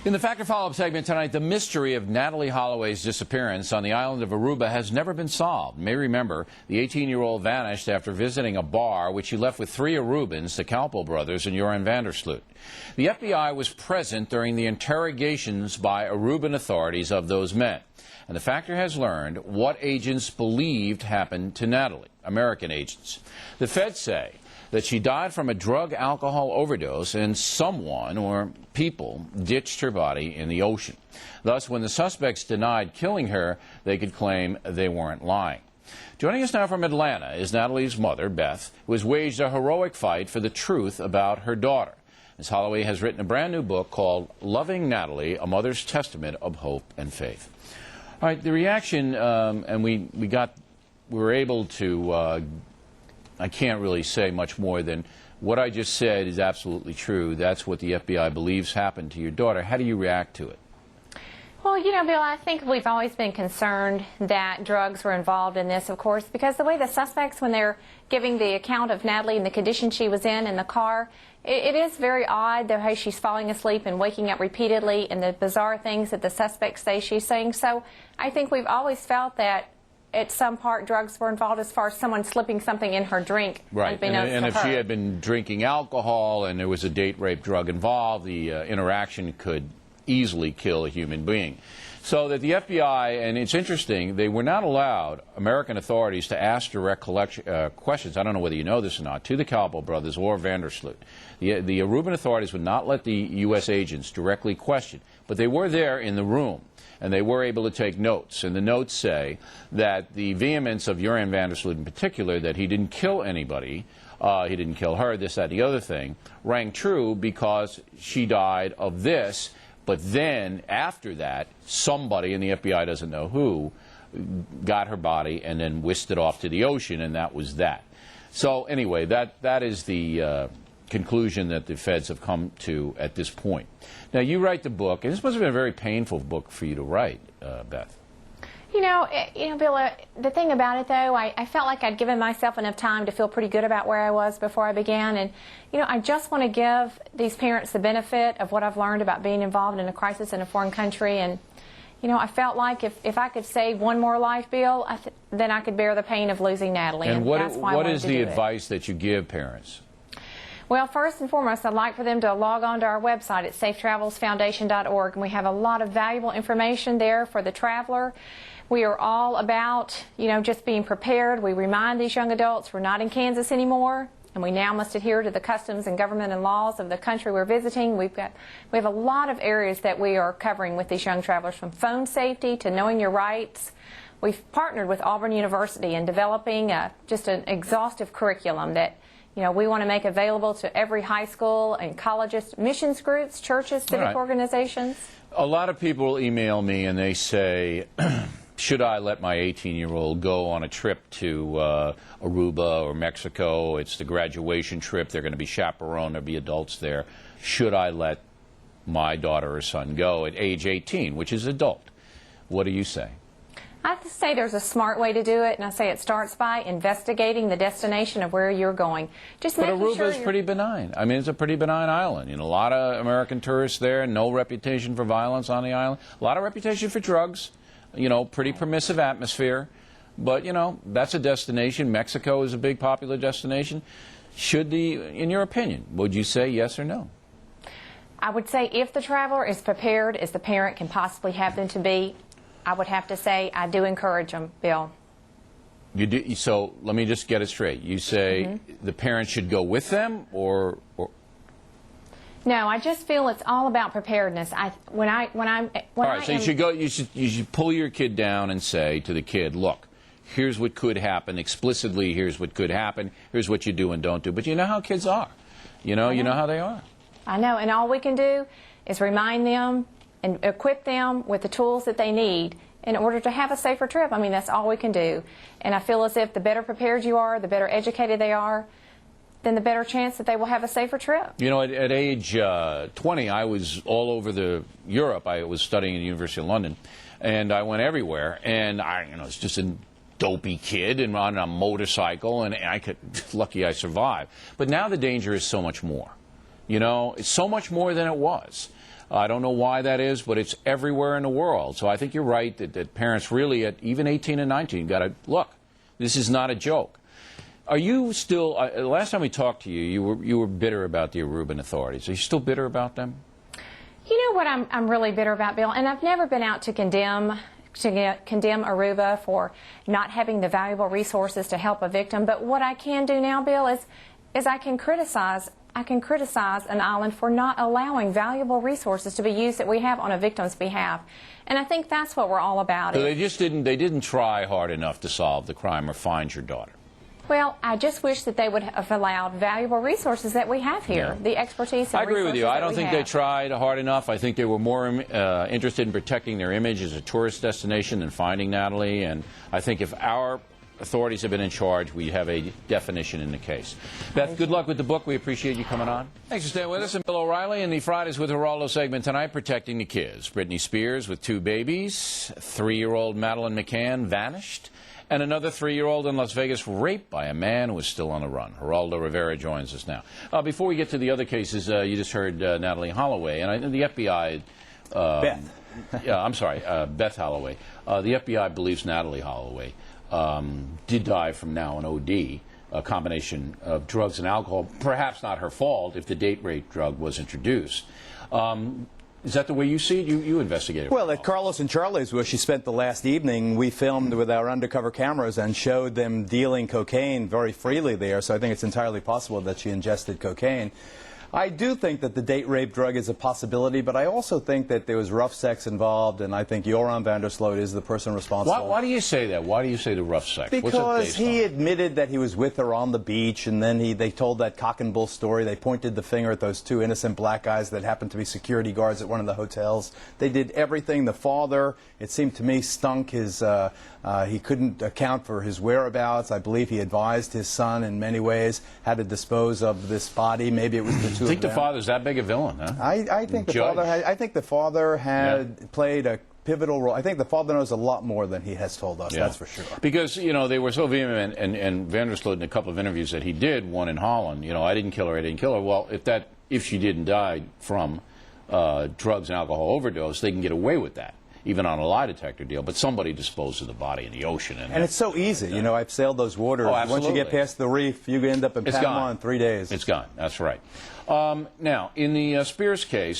In the Factor Follow-Up segment tonight, the mystery of Natalee Holloway's disappearance on the island of Aruba has never been solved. You may remember the 18-year-old vanished after visiting a bar, which she left with 3 Arubans, the Kalpo brothers and Joran van der Sloot. The FBI was present during the interrogations by Aruban authorities of those men. And the Factor has learned what agents believed happened to Natalee, American agents. The feds say that she died from a drug-alcohol overdose and someone or people ditched her body in the ocean. Thus, when the suspects denied killing her, they could claim they weren't lying. Joining us now from Atlanta is Natalee's mother, Beth, who has waged a heroic fight for the truth about her daughter. Ms. Holloway has written a brand new book called Loving Natalee, A Mother's Testament of Hope and Faith. All right, the reaction, and we were able to I can't really say much more than what I just said is absolutely true. That's what the FBI believes happened to your daughter. How do you react to it? Well, you know, Bill, I think we've always been concerned that drugs were involved in this, of course, because the way the suspects, when they're giving the account of Natalee and the condition she was in the car, it is very odd, the way she's falling asleep and waking up repeatedly and the bizarre things that the suspects say she's saying. So I think we've always felt that at some part drugs were involved as far as someone slipping something in her drink. Right, and if she had been drinking alcohol and there was a date rape drug involved, the interaction could easily kill a human being. So that the FBI, and it's interesting, they were not allowed, American authorities, to ask direct questions, I don't know whether you know this or not, to the Kalpo brothers or van der Sloot. The Aruban authorities would not let the U.S. agents directly question, but they were there in the room. And they were able to take notes. And the notes say that the vehemence of Joran van der Sloot in particular, that he didn't kill anybody, he didn't kill her, this, that, the other thing, rang true because she died of this. But then, after that, somebody, and the FBI doesn't know who, got her body and then whisked it off to the ocean, and that was that. So anyway, that is the conclusion that the feds have come to at this point. Now, you write the book, and this must have been a very painful book for you to write, Beth. You know, Bill, the thing about it, though, I felt like I'd given myself enough time to feel pretty good about where I was before I began. And, you know, I just want to give these parents the benefit of what I've learned about being involved in a crisis in a foreign country. And, you know, I felt like if I could save one more life, Bill, then I could bear the pain of losing Natalee. And what is the advice that you give parents? Well, first and foremost, I'd like for them to log on to our website at safetravelsfoundation.org, and we have a lot of valuable information there for the traveler. We are all about, you know, just being prepared. We remind these young adults we're not in Kansas anymore, and we now must adhere to the customs and government and laws of the country we're visiting. We have a lot of areas that we are covering with these young travelers, from phone safety to knowing your rights. We've partnered with Auburn University in developing just an exhaustive curriculum that, you know, we want to make available to every high school and colleges, missions groups, churches, civic organizations. A lot of people email me and they say, should I let my 18-year-old go on a trip to Aruba or Mexico? It's the graduation trip. They're going to be chaperoned. There'll be adults there. Should I let my daughter or son go at age 18, which is adult? What do you say? I have to say there's a smart way to do it, and I say it starts by investigating the destination of where you're going. Just but Aruba is pretty benign. I mean, it's a pretty benign island. You know, a lot of American tourists there, no reputation for violence on the island, a lot of reputation for drugs, you know, pretty permissive atmosphere. But, you know, that's a destination. Mexico is a big popular destination. In your opinion, would you say yes or no? I would say if the traveler is prepared as the parent can possibly have them to be, I would have to say I do encourage them, Bill. You do, so let me just get it straight. You say the parents should go with them, or? No, I just feel it's all about preparedness. You should pull your kid down and say to the kid, look, here's what could happen. Explicitly, here's what could happen. Here's what you do and don't do. But you know how kids are. You know how they are. I know, and all we can do is remind them and equip them with the tools that they need in order to have a safer trip. I mean, that's all we can do. And I feel as if the better prepared you are, the better educated they are, then the better chance that they will have a safer trip. You know, at age 20, I was all over Europe. I was studying at the University of London, and I went everywhere. And I was just a dopey kid and on a motorcycle, and lucky I survived. But now the danger is so much more. You know, it's so much more than it was. I don't know why that is, but it's everywhere in the world. So I think you're right that parents really, at even 18 and 19, got to look. This is not a joke. Are you still? Last time we talked to you, you were bitter about the Aruban authorities. Are you still bitter about them? You know what I'm really bitter about, Bill, and I've never been out to condemn Aruba for not having the valuable resources to help a victim. But what I can do now, Bill, is I can criticize an island for not allowing valuable resources to be used that we have on a victim's behalf. And I think that's what we're all about. So they didn't try hard enough to solve the crime or find your daughter. Well, I just wish that they would have allowed valuable resources that we have here, the expertise and I agree with you. I don't think they have. tried hard enough. I think they were more interested in protecting their image as a tourist destination than finding Natalee. And I think if our authorities have been in charge, we have a definition in the case. Beth, good luck with the book. We appreciate you coming on. Thanks for staying with us. I'm Bill O'Reilly in the Fridays with Geraldo segment tonight, protecting the kids. Britney Spears with 2 babies, 3-year-old Madeleine McCann vanished, and another 3-year-old in Las Vegas raped by a man who is still on the run. Geraldo Rivera joins us now. Before we get to the other cases, you just heard Natalee Holloway, and the FBI... Beth. Yeah, I'm sorry, Beth Holloway. The FBI believes Natalee Holloway did die from now an OD, a combination of drugs and alcohol. Perhaps not her fault if the date rape drug was introduced. Is that the way you see it? You investigated. Well, at Carlos and Charlie's, where she spent the last evening, we filmed with our undercover cameras and showed them dealing cocaine very freely there. So I think it's entirely possible that she ingested cocaine. I do think that the date rape drug is a possibility, but I also think that there was rough sex involved, and I think Joran van der Sloot is the person responsible. Why do you say that? Why do you say the rough sex? Because he admitted that he was with her on the beach, and then they told that cock and bull story. They pointed the finger at those 2 innocent black guys that happened to be security guards at one of the hotels. They did everything. The father, it seemed to me, stunk his... he couldn't account for his whereabouts. I believe he advised his son in many ways how to dispose of this body. Maybe it was the 2 of them. I think the father's that big a villain, huh? I think the father had played a pivotal role. I think the father knows a lot more than he has told us, that's for sure. Because, they were so vehement, and van der Sloot in a couple of interviews that he did, one in Holland, I didn't kill her. Well, if she didn't die from drugs and alcohol overdose, they can get away with that, even on a lie detector deal, but somebody disposed of the body in the ocean. And it's so easy. I've sailed those waters. Oh, absolutely. Once you get past the reef, you end up in Panama in 3 days. It's gone. That's right. Now, in the Spears case,